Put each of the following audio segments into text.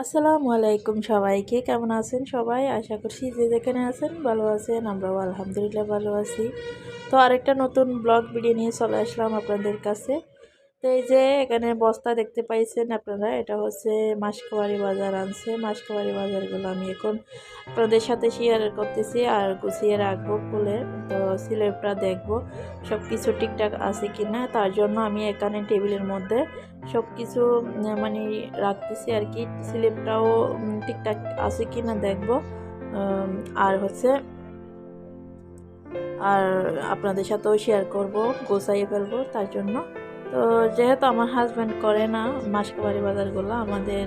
আসসালামু আলাইকুম সবাইকে, কেমন আছেন সবাই? আশা করছি যে যেখানে আছেন ভালো আছেন। আমরাও আলহামদুলিল্লাহ ভালো আছি। তো আরেকটা নতুন ব্লগ ভিডিও নিয়ে চলে আসলাম আপনাদের কাছে। তো এই যে এখানে বস্তা দেখতে পাইছেন আপনারা, এটা হচ্ছে মাসকাবাড়ি বাজার আনছে। মাসকাবাড়ি বাজারগুলো আমি এখন আপনাদের সাথে শেয়ার করতেছি আর গুছিয়ে রাখবো খুলে। তো স্ল্যাবটা দেখবো সব কিছু ঠিকঠাক আছে কিনা, তার জন্য আমি এখানে টেবিলের মধ্যে সব কিছু মানে রাখতেছি আর কি। স্লিপটাও ঠিকঠাক আছে কি না দেখবো। আর হচ্ছে আর আপনাদের সাথেও শেয়ার করব, গোছাইয়ে ফেলবো তার জন্য। তো যেহেতু আমার হাজব্যান্ড করে না মাসকাবাড়ি বাজারগুলো, আমাদের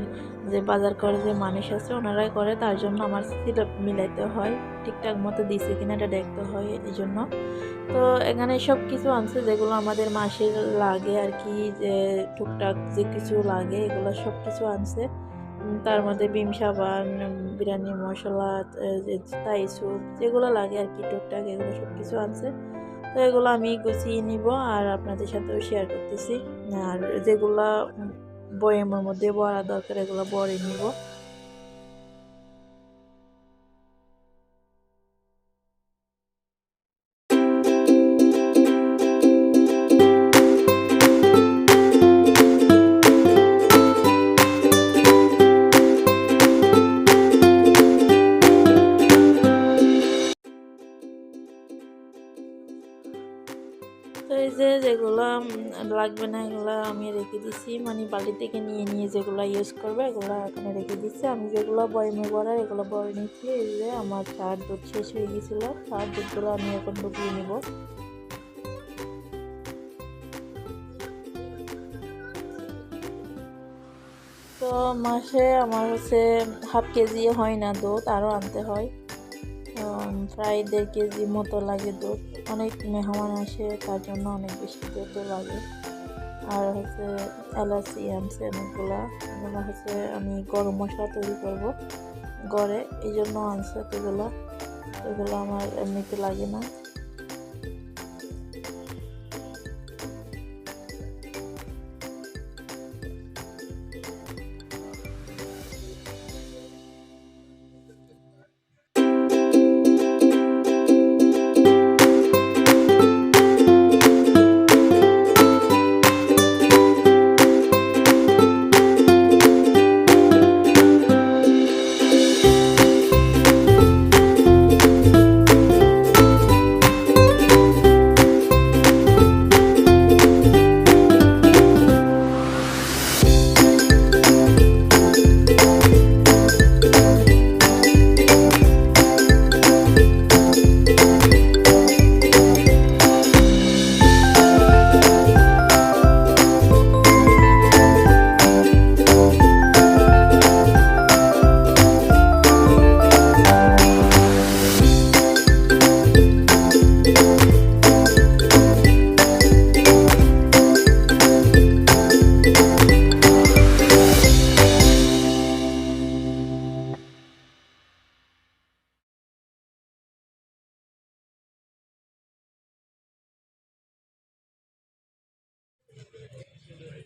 যে বাজার করে যে মানুষ আছে ওনারাই করে, তার জন্য আমার স্লিপ মিলাইতে হয়, ঠিকঠাক মতো দিছে কিনা এটা দেখতে হয় এই জন্য। তো এখানে সব কিছু আনছে যেগুলো আমাদের মাসের লাগে আর কি, যে টুকটাক যে কিছু লাগে এগুলো সব কিছু আনছে। তার মধ্যে বিম সাবান, বিরিয়ানি মশলা, যে থাই স্যুপ যেগুলো লাগে আর কি টুকটাক, এগুলো সব কিছু আনছে। তো এগুলো আমি গুছিয়ে নিব আর আপনাদের সাথেও শেয়ার করতেছি। আর যেগুলা বয়ামের মধ্যে ভরা দরকার এগুলো ভরে নিব। তো এই যে যেগুলো লাগবে না এগুলো আমি রেখে দিছি, মানে বাড়ি থেকে নিয়ে নিয়ে যেগুলো ইউজ করবে এগুলো এখানে রেখে দিচ্ছি। আমি যেগুলো বয়মে ভরার এগুলো ভরে নিচ্ছি। এই যে আমার চার দুধ শেষ হয়ে গেছিলো, চার দুধগুলো আমি এখন ঢুকিয়ে নিব। তো মাসে আমার হচ্ছে হাফ কেজি হয় না দুধ, আরও আনতে হয়। প্রায় 1.5 কেজি মতো লাগে দুধ। অনেক মেহমান আসে তার জন্য অনেক বেশি দুধও লাগে। আর হচ্ছে এলাচি আনছে অনেকগুলা, এগুলো হচ্ছে আমি গরম মশলা তৈরি করব ঘরে, এই জন্য আনছে এগুলো। এগুলো আমার এমনিতে লাগে না।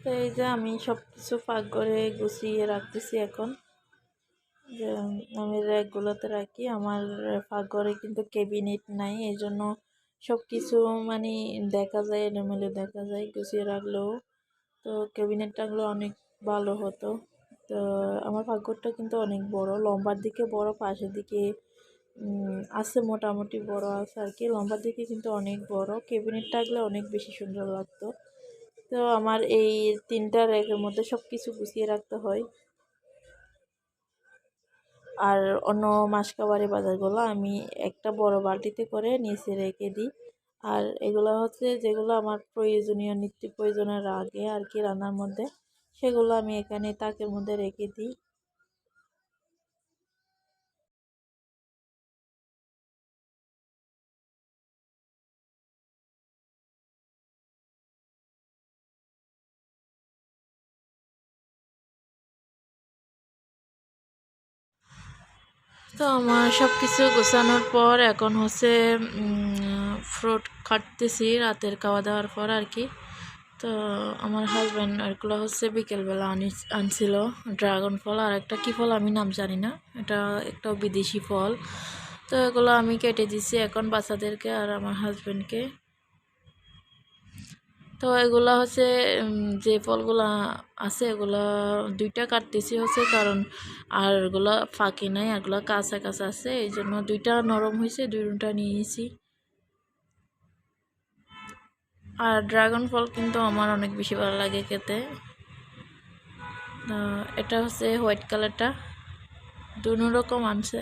তো এই যে আমি সব কিছু পাক করে গুছিয়ে রাখতেছি এখন। যে আমি র্যাকগুলোতে রাখি, আমার পাকঘরে কিন্তু ক্যাবিনেট নাই, এই জন্য সব কিছু মানে দেখা যায়, এলোমেলো দেখা যায় গুছিয়ে রাখলেও। তো ক্যাবিনেট রাখলে অনেক ভালো হতো। তো আমার পাকঘরটা কিন্তু অনেক বড়, লম্বার দিকে বড়, পাশের দিকে আছে মোটামুটি বড় আছে আর কি, লম্বার দিকে কিন্তু অনেক বড়। ক্যাবিনেট রাখলে অনেক বেশি সুন্দর লাগতো। তো আমার এই 3টা র্যাকের মধ্যে সব কিছু গুছিয়ে রাখতে হয়। আর অন্য মাসকাবারি বাজারগুলো আমি একটা বড় বালতিতে করে নিচে রেখে দিই। আর এগুলো হচ্ছে যেগুলো আমার প্রয়োজনীয় নিত্য প্রয়োজনের আগে আর কি রান্নার মধ্যে, সেগুলো আমি এখানে তাকের মধ্যে রেখে দিই। তো আমার সব কিছু গোছানোর পর এখন হচ্ছে ফ্রুট কাটতেছি রাতের খাওয়া দাওয়ার পর আর কি। তো আমার হাজব্যান্ড এগুলো হচ্ছে বিকেলবেলা আনছিল ড্রাগন ফল, আর একটা কী ফল আমি নাম জানি না, এটা একটা বিদেশি ফল। তো এগুলো আমি কেটে দিছি এখন বাচ্চাদেরকে আর আমার হাজব্যান্ডকে। তো এগুলা হচ্ছে যে ফলগুলা আছে এগুলা দুইটা কাটতেছি হচ্ছে কারণ আর এগুলা ফাঁকি নাই, এগুলা কাঁচা কাঁচা আছে, এই জন্য দুইটা নরম হয়েছে, দুইটা নিয়ে নিয়েছি। আর ড্রাগন ফল কিন্তু আমার অনেক বেশি ভালো লাগে খেতে। এটা হচ্ছে হোয়াইট কালারটা, দুনো রকম আনছে।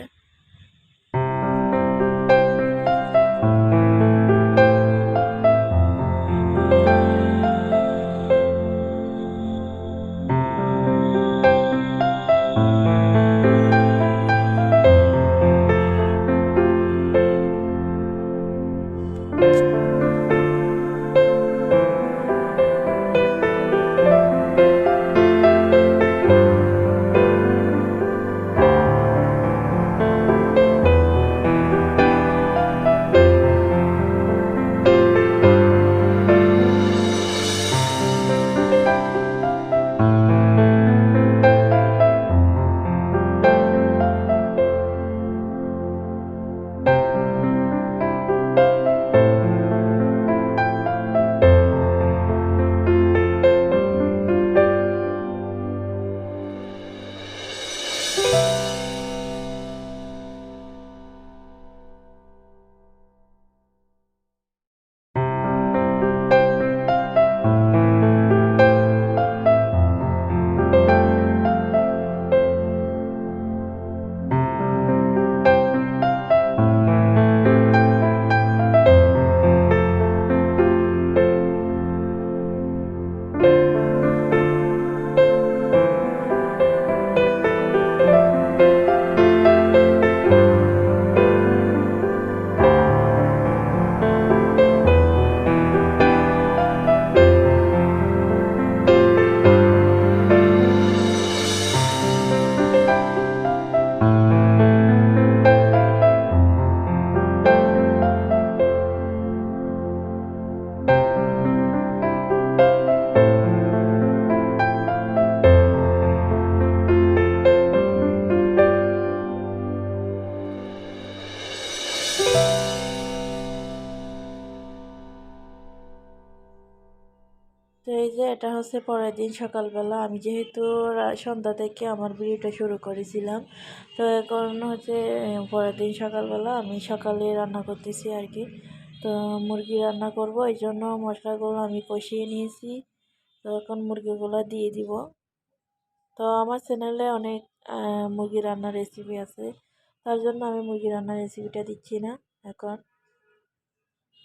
তো এই যে এটা হচ্ছে পরের দিন সকালবেলা, আমি যেহেতু সন্ধ্যা থেকে আমার ভিডিওটা শুরু করেছিলাম, তো এখন হচ্ছে পরের দিন সকালবেলা আমি সকালে রান্না করতেছি আর কি। তো মুরগি রান্না করব, এই জন্য মশলাগুলো আমি কষিয়ে নিয়েছি। তো এখন মুরগিগুলো দিয়ে দিব। তো আমার চ্যানেলে অনেক মুরগি রান্নার রেসিপি আছে, তার জন্য আমি মুরগি রান্নার রেসিপিটা দিচ্ছি না এখন।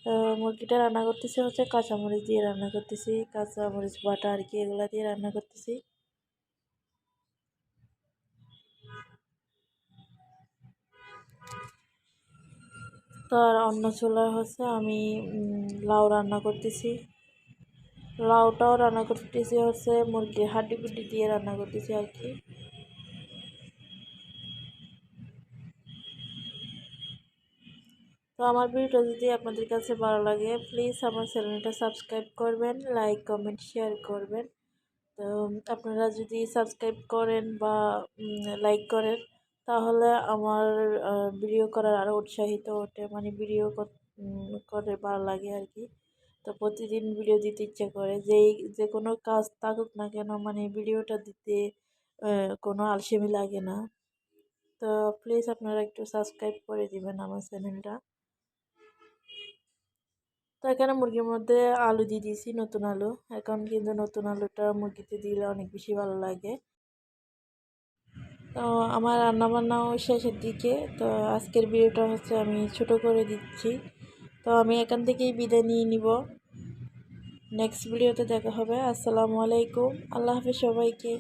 তো মুরগিটা রান্না করতেছি হচ্ছে কাঁচামরিচ দিয়ে রান্না করতেছি, কাঁচামরিচ বাটা আর কি, এগুলা দিয়ে রান্না করতেছি। তো আর অন্য চুলায় হচ্ছে আমি লাউ রান্না করতেছি। লাউটাও রান্না করতেছি হচ্ছে মুরগির হাড্ডি কুড্ডি দিয়ে রান্না করতেছি আর কি। তো আমার ভিডিওটা যদি আপনাদের কাছে ভালো লাগে প্লিজ আমার চ্যানেলটা সাবস্ক্রাইব করবেন, লাইক কমেন্ট শেয়ার করবেন। তো আপনারা যদি সাবস্ক্রাইব করেন বা লাইক করেন তাহলে আমার ভিডিও করার আরও উৎসাহিত ওঠে, মানে ভিডিও করে ভালো লাগে আর কি। তো প্রতিদিন ভিডিও দিতে ইচ্ছে করে, যে কোনো কাজ থাকুক না কেন, মানে ভিডিওটা দিতে কোনো আলসেমি লাগে না। তো প্লিজ আপনারা একটু সাবস্ক্রাইব করে দিবেন আমার চ্যানেলটা। তো এখানে মুরগির মধ্যে আলু দিয়ে দিয়েছি, নতুন আলু। এখন কিন্তু নতুন আলুটা মুরগিতে দিলে অনেক বেশি ভালো লাগে। তো আমার রান্নাবান্নাও শেষের দিকে। তো আজকের ভিডিওটা হচ্ছে আমি ছোট করে দিচ্ছি। তো আমি এখান থেকেই বিদায় নিয়ে নিব। নেক্সট ভিডিওতে দেখা হবে। আসসালামু আলাইকুম, আল্লাহ হাফেজ সবাইকে।